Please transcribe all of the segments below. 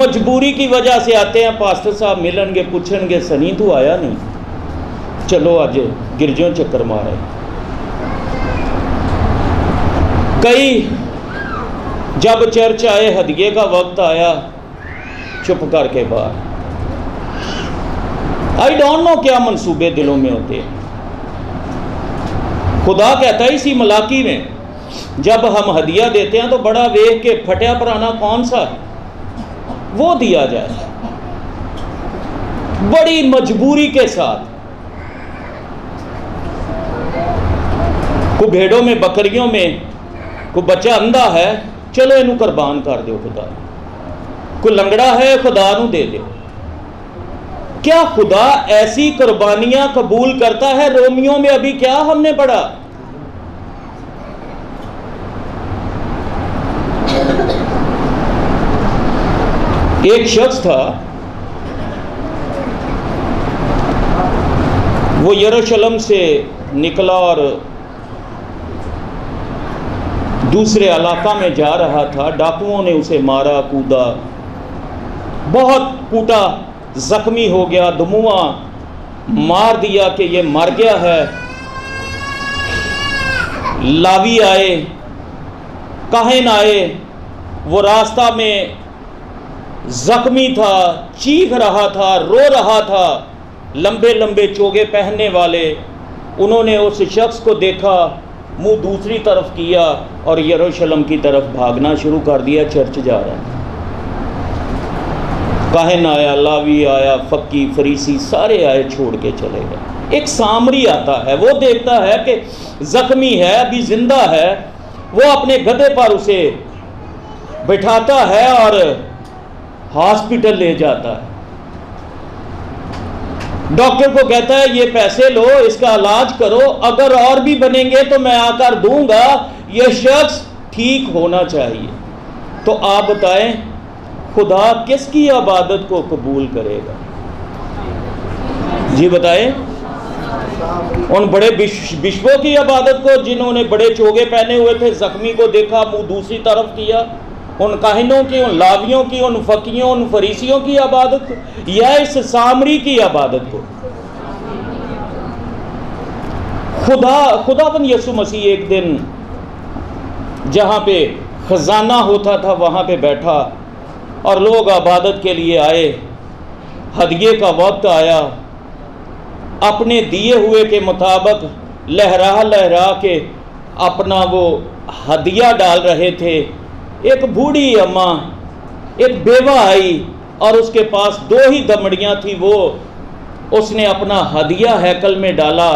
مجبوری کی وجہ سے آتے ہیں، پاسٹر صاحب ملن گے، پوچھن گے سنی تو آیا نہیں، چلو آج گرجوں چکر مارے۔ کئی جب چرچ آئے، ہدیے کا وقت آیا، چپ کر کے باہر۔ آئی ڈونٹ نو کیا منصوبے دلوں میں ہوتے ہیں۔ خدا کہتا ہے اسی ملاکی میں، جب ہم ہدیہ دیتے ہیں تو بڑا ویکھ کے پھٹیا پرانا کون سا وہ دیا جائے، بڑی مجبوری کے ساتھ۔ کوئی بھیڑوں میں بکریوں میں کوئی بچہ اندھا ہے، چلو اینو قربان کر دیو خدا، کوئی لنگڑا ہے خدا نو دے دیو۔ کیا خدا ایسی قربانیاں قبول کرتا ہے؟ رومیوں میں ابھی کیا ہم نے پڑھا؟ ایک شخص تھا، وہ یروشلم سے نکلا اور دوسرے علاقہ میں جا رہا تھا۔ ڈاکوؤں نے اسے مارا، کودا، بہت کوٹا، زخمی ہو گیا، دموع مار دیا کہ یہ مر گیا ہے۔ لاوی آئے، کاہن آئے، وہ راستہ میں زخمی تھا، چیخ رہا تھا، رو رہا تھا، لمبے لمبے چوگے پہننے والے۔ انہوں نے اس شخص کو دیکھا، منہ دوسری طرف کیا اور یروشلم کی طرف بھاگنا شروع کر دیا، چرچ جا رہا ہے۔ کاہن آیا، لاوی آیا، فقی، فریسی، سارے آئے، چھوڑ کے چلے گئے۔ ایک سامری آتا ہے، وہ دیکھتا ہے کہ زخمی ہے، ابھی زندہ ہے، وہ اپنے گدھے پر اسے بٹھاتا ہے اور ہاسپٹل لے جاتا ہے۔ ڈاکٹر کو کہتا ہے یہ پیسے لو، اس کا علاج کرو، اگر اور بھی بنیں گے تو میں آ کر دوں گا، یہ شخص ٹھیک ہونا چاہیے۔ تو آپ بتائیں خدا کس کی عبادت کو قبول کرے گا؟ جی بتائیں، ان بڑے بشپوں کی عبادت کو جنہوں نے بڑے چوگے پہنے ہوئے تھے، زخمی کو دیکھا، منہ دوسری طرف کیا، ان کاہنوں کی، ان لاویوں کی، ان فقیوں، ان فریسیوں کی عبادت کو، یا اس سامری کی عبادت کو؟ خداوند یسوع مسیح ایک دن جہاں پہ خزانہ ہوتا تھا وہاں پہ بیٹھا اور لوگ عبادت کے لیے آئے، ہدیے کا وقت آیا، اپنے دیے ہوئے کے مطابق لہرا لہرا کے اپنا وہ ہدیہ ڈال رہے تھے۔ ایک بوڑھی اماں، ایک بیوہ آئی اور اس کے پاس 2 ہی دمڑیاں تھی، وہ اس نے اپنا ہدیہ ہیکل میں ڈالا۔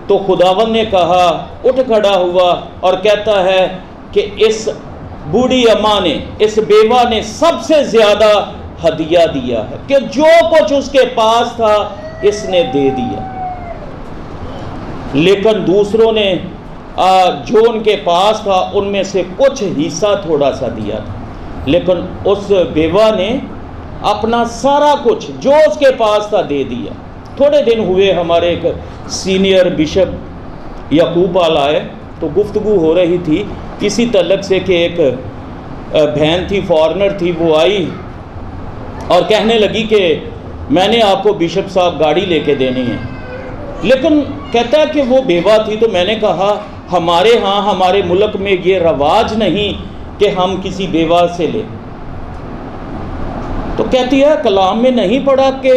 تو خداوند نے کہا، اٹھ کھڑا ہوا اور کہتا ہے کہ اس بوڑھی اماں نے، اس بیوہ نے سب سے زیادہ ہدیہ دیا ہے، کہ جو کچھ اس کے پاس تھا اس نے دے دیا۔ لیکن دوسروں نے جو ان کے پاس تھا ان میں سے کچھ حصہ تھوڑا سا دیا تھا، لیکن اس بیوہ نے اپنا سارا کچھ جو اس کے پاس تھا دے دیا۔ تھوڑے دن ہوئے، ہمارے ایک سینئر بشپ یعقوب آل آئے تو گفتگو ہو رہی تھی اسی تعلق سے کہ ایک بہن تھی، فارنر تھی، وہ آئی اور کہنے لگی کہ میں نے آپ کو بشپ صاحب گاڑی لے کے دینی ہے، لیکن کہتا ہے کہ وہ بیوہ تھی۔ تو میں نے کہا ہمارے ہاں، ہمارے ملک میں یہ رواج نہیں کہ ہم کسی بیوہ سے لیں۔ تو کہتی ہے کلام میں نہیں پڑھا کہ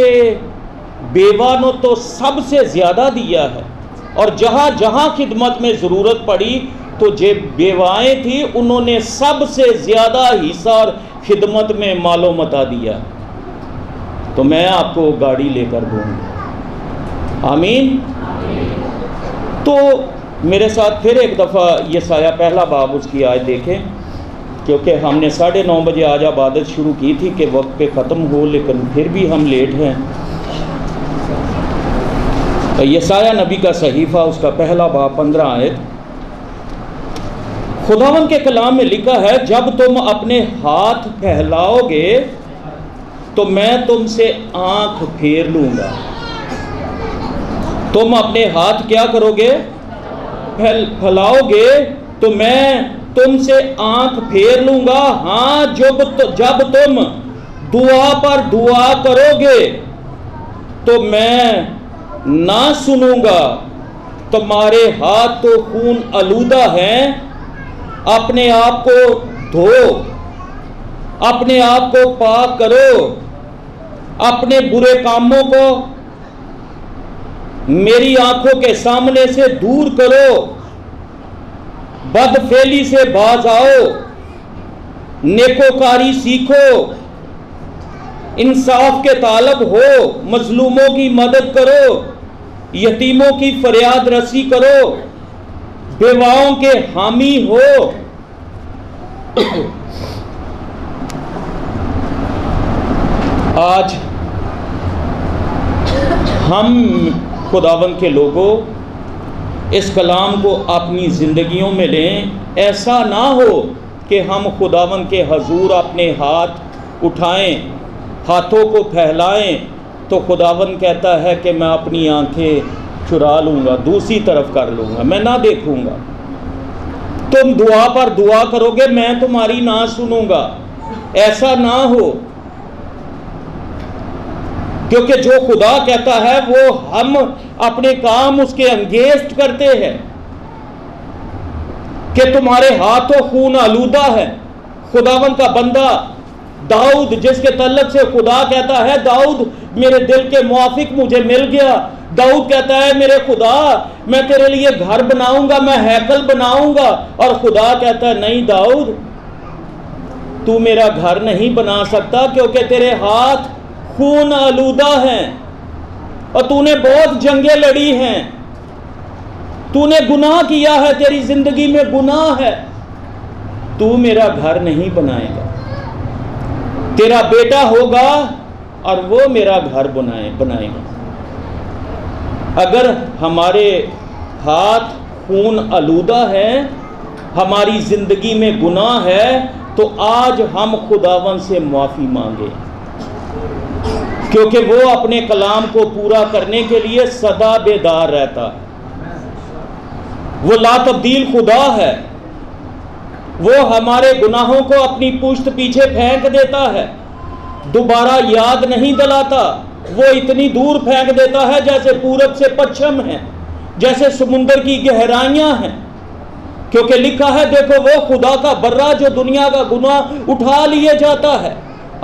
بیوہ نے تو سب سے زیادہ دیا ہے، اور جہاں جہاں خدمت میں ضرورت پڑی تو جو بیوائیں تھیں انہوں نے سب سے زیادہ حصہ اور خدمت میں مال و متاع دیا، تو میں آپ کو گاڑی لے کر دوں گا۔ آمین۔ تو میرے ساتھ پھر ایک دفعہ یسایہ پہلا باب اس کی آیت دیکھیں، کیونکہ ہم نے 9:30 بجے آج عبادت شروع کی تھی کہ وقت پہ ختم ہو، لیکن پھر بھی ہم لیٹ ہیں۔ یسایہ نبی کا صحیفہ، اس کا پہلا باب 15 آیت، خداوند کے کلام میں لکھا ہے، جب تم اپنے ہاتھ پھیلاؤ گے تو میں تم سے آنکھ پھیر لوں گا۔ تم اپنے ہاتھ کیا کرو گے؟ پھیلاؤ گے تو میں تم سے آنکھ پھیر لوں گا۔ ہاں، جب تم دعا پر دعا کرو گے تو میں نہ سنوں گا. تمہارے ہاتھ تو خون آلودہ ہیں، اپنے آپ کو دھو، اپنے آپ کو پاک کرو، اپنے برے کاموں کو میری آنکھوں کے سامنے سے دور کرو، بدفعلی سے باز آؤ، نیکوکاری سیکھو، انصاف کے طالب ہو، مظلوموں کی مدد کرو، یتیموں کی فریاد رسی کرو، بیواؤں کے حامی ہو. آج ہم خداوند کے لوگوں اس کلام کو اپنی زندگیوں میں لیں. ایسا نہ ہو کہ ہم خداوند کے حضور اپنے ہاتھ اٹھائیں، ہاتھوں کو پھیلائیں تو خداوند کہتا ہے کہ میں اپنی آنکھیں چرا لوں گا، دوسری طرف کر لوں گا، میں نہ دیکھوں گا. تم دعا پر دعا کرو گے، میں تمہاری نہ سنوں گا. ایسا نہ ہو، کیونکہ جو خدا کہتا ہے وہ ہم اپنے کام اس کے انگیزٹ کرتے ہیں کہ تمہارے ہاتھوں خون آلودہ ہے. خداوند کا بندہ داؤد، جس کے تعلق سے خدا کہتا ہے داؤد میرے دل کے موافق مجھے مل گیا. داؤد کہتا ہے میرے خدا میں تیرے لیے گھر بناؤں گا، میں ہیکل بناؤں گا. اور خدا کہتا ہے نہیں داؤد، تو میرا گھر نہیں بنا سکتا کیونکہ تیرے ہاتھ خون آلودہ ہیں اور تو نے بہت جنگیں لڑی ہیں، تو نے گناہ کیا ہے، تیری زندگی میں گناہ ہے، تو میرا گھر نہیں بنائے گا. تیرا بیٹا ہوگا اور وہ میرا گھر بنائے گا. اگر ہمارے ہاتھ خون آلودہ ہیں، ہماری زندگی میں گناہ ہے، تو آج ہم خداوند سے معافی مانگے، کیونکہ وہ اپنے کلام کو پورا کرنے کے لیے سدا بیدار رہتا. وہ لا تبدیل خدا ہے، وہ ہمارے گناہوں کو اپنی پشت پیچھے پھینک دیتا ہے، دوبارہ یاد نہیں دلاتا. وہ اتنی دور پھینک دیتا ہے جیسے پورب سے پچھم ہے، جیسے سمندر کی گہرائیاں ہیں. کیونکہ لکھا ہے دیکھو وہ خدا کا برہ جو دنیا کا گناہ اٹھا لیے جاتا ہے.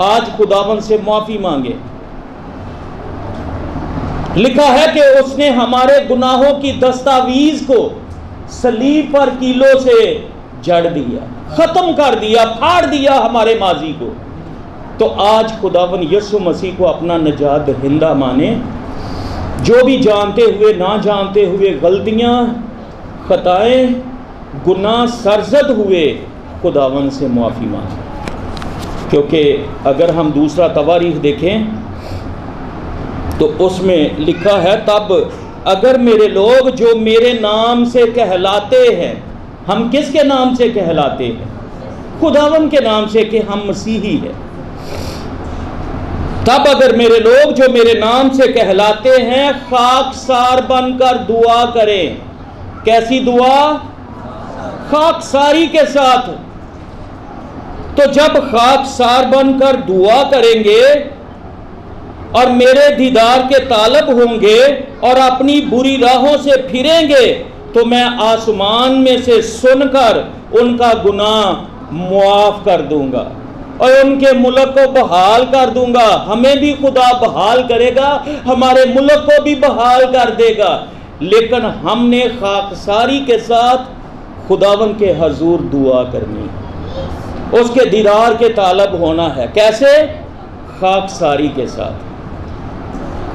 آج خداوند سے معافی مانگے. لکھا ہے کہ اس نے ہمارے گناہوں کی دستاویز کو صلیب پر کیلوں سے جڑ دیا، ختم کر دیا، پھاڑ دیا ہمارے ماضی کو. تو آج خداوند یسوع مسیح کو اپنا نجات دہندہ مانے. جو بھی جانتے ہوئے نہ جانتے ہوئے غلطیاں، خطائیں، گناہ سرزد ہوئے، خداوند سے معافی مانگے. کیونکہ اگر ہم دوسرا تواریخ دیکھیں تو اس میں لکھا ہے تب اگر میرے لوگ جو میرے نام سے کہلاتے ہیں، ہم کس کے نام سے کہلاتے ہیں؟ خداوند کے نام سے کہ ہم مسیحی ہیں. تب اگر میرے لوگ جو میرے نام سے کہلاتے ہیں خاکسار بن کر دعا کریں. کیسی دعا؟ خاکساری کے ساتھ. تو جب خاکسار بن کر دعا کریں گے اور میرے دیدار کے طالب ہوں گے اور اپنی بری راہوں سے پھریں گے تو میں آسمان میں سے سن کر ان کا گناہ معاف کر دوں گا اور ان کے ملک کو بحال کر دوں گا. ہمیں بھی خدا بحال کرے گا، ہمارے ملک کو بھی بحال کر دے گا. لیکن ہم نے خاکساری کے ساتھ خداوند کے حضور دعا کرنی، اس کے دیدار کے طالب ہونا ہے. کیسے؟ خاکساری کے ساتھ.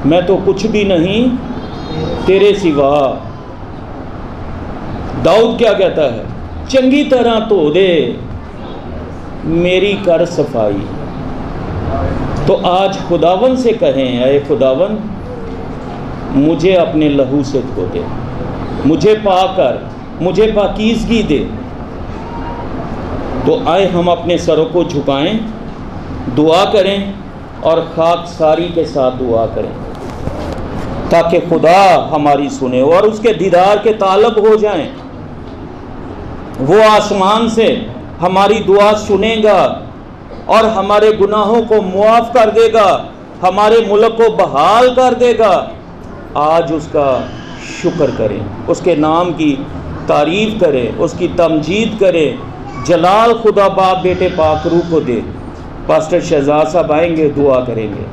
میں تو کچھ بھی نہیں تیرے سوا. داؤد کیا کہتا ہے؟ چنگی طرح دھو دے میری کر صفائی. تو آج خداوند سے کہیں اے خداوند مجھے اپنے لہو سے دھو دے، مجھے پاک کر، مجھے پاکیزگی دے. تو آئے ہم اپنے سروں کو جھکائیں، دعا کریں اور خاکساری کے ساتھ دعا کریں تاکہ خدا ہماری سنے اور اس کے دیدار کے طالب ہو جائیں. وہ آسمان سے ہماری دعا سنے گا اور ہمارے گناہوں کو معاف کر دے گا، ہمارے ملک کو بحال کر دے گا، آج اس کا شکر کریں، اس کے نام کی تعریف کریں، اس کی تمجید کریں۔ جلال خدا باپ بیٹے پاک روح کو دے۔ پاسٹر شہزاد صاحب آئیں گے، دعا کریں گے۔